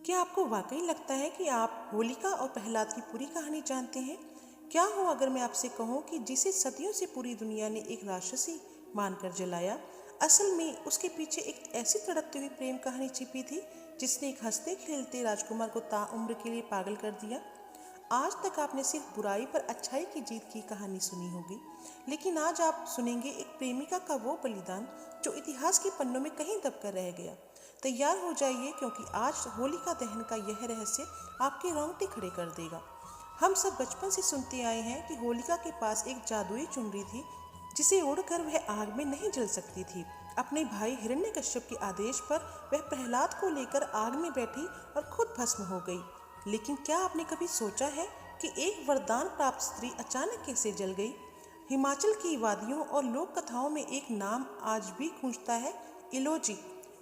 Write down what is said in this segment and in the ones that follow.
क्या आपको वाकई लगता है कि आप होलिका और प्रहलाद की पूरी कहानी जानते हैं? क्या हो अगर मैं आपसे कहूँ कि जिसे सदियों से पूरी दुनिया ने एक राक्षसी मानकर जलाया, असल में उसके पीछे एक ऐसी तड़पती हुई प्रेम कहानी छिपी थी जिसने एक हंसते खेलते राजकुमार को ताउम्र के लिए पागल कर दिया। आज तक आपने सिर्फ बुराई पर अच्छाई की जीत की कहानी सुनी होगी, लेकिन आज आप सुनेंगे एक प्रेमिका का वो बलिदान जो इतिहास के पन्नों में कहीं दब कर रह गया। तैयार हो जाइए, क्योंकि आज होलिका दहन का यह रहस्य आपके रोंगटे खड़े कर देगा। हम सब बचपन से सुनते आए हैं कि होलिका के पास एक जादुई चुनरी थी जिसे उड़कर वह आग में नहीं जल सकती थी। अपने भाई हिरण्यकश्यप के आदेश पर वह प्रहलाद को लेकर आग में बैठी और खुद भस्म हो गई। लेकिन क्या आपने कभी सोचा है कि एक वरदान प्राप्त स्त्री अचानक कैसे जल गई? हिमाचल की वादियों और लोक कथाओं में एक नाम आज भी गूंजता है, इलोजी।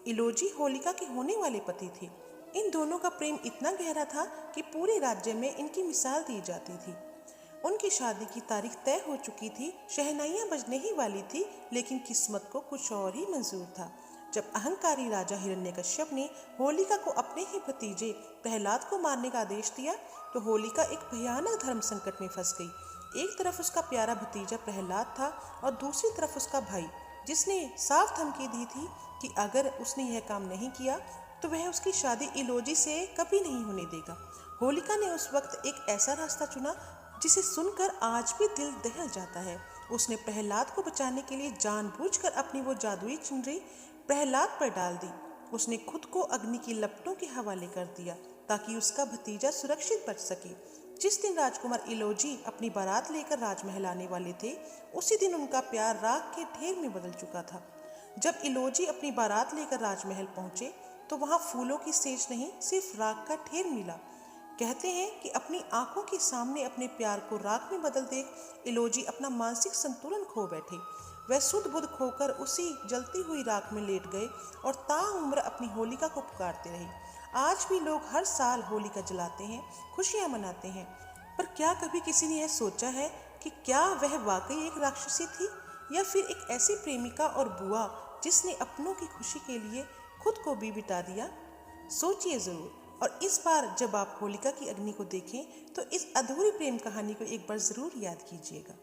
इलोजी होलिका के होने वाले पति थे। इन दोनों का प्रेम इतना गहरा था कि पूरे राज्य में इनकी मिसाल दी जाती थी। उनकी शादी की तारीख तय हो चुकी थी, शहनाइयां बजने ही वाली थी, लेकिन किस्मत को कुछ और ही मंजूर था। जब अहंकारी राजा हिरण्यकश्यप ने होलिका को अपने ही भतीजे प्रहलाद को मारने का आदेश दिया, तो होलिका एक भयानक धर्म संकट में फंस गई। एक तरफ उसका प्यारा भतीजा प्रहलाद था और दूसरी तरफ उसका भाई, जिसने साफ धमकी दी थी कि अगर उसने यह काम नहीं किया तो वह उसकी शादी इलोजी से कभी नहीं होने देगा। होलिका ने उस वक्त एक ऐसा रास्ता चुना जिसे सुनकर आज भी दिल दहल जाता है। उसने प्रहलाद को बचाने के लिए जानबूझकर अपनी वो जादुई चुनरी प्रहलाद पर डाल दी। उसने खुद को अग्नि की लपटों के हवाले कर दिया ताकि उसका भतीजा सुरक्षित बच सके। जिस दिन राजकुमार इलोजी अपनी बारात लेकर राजमहल आने वाले थे, उसी दिन उनका प्यार राख के ढेर में बदल चुका था। जब इलोजी अपनी बारात लेकर राजमहल पहुंचे तो वहां फूलों की सेज नहीं, सिर्फ राख का ढेर मिला। कहते हैं कि अपनी आंखों के सामने अपने प्यार को राख में बदल देख इलोजी अपना मानसिक संतुलन खो बैठे। वह सुध बुध खोकर उसी जलती हुई राख में लेट गए और ताउम्र अपनी होलिका को पुकारते रहे। आज भी लोग हर साल होलिका जलाते हैं, खुशियां मनाते हैं, पर क्या कभी किसी ने यह सोचा है कि क्या वह वाकई एक राक्षसी थी या फिर एक ऐसी प्रेमिका और बुआ जिसने अपनों की खुशी के लिए खुद को भी बिता दिया? सोचिए जरूर, और इस बार जब आप होलिका की अग्नि को देखें तो इस अधूरी प्रेम कहानी को एक बार जरूर याद कीजिएगा।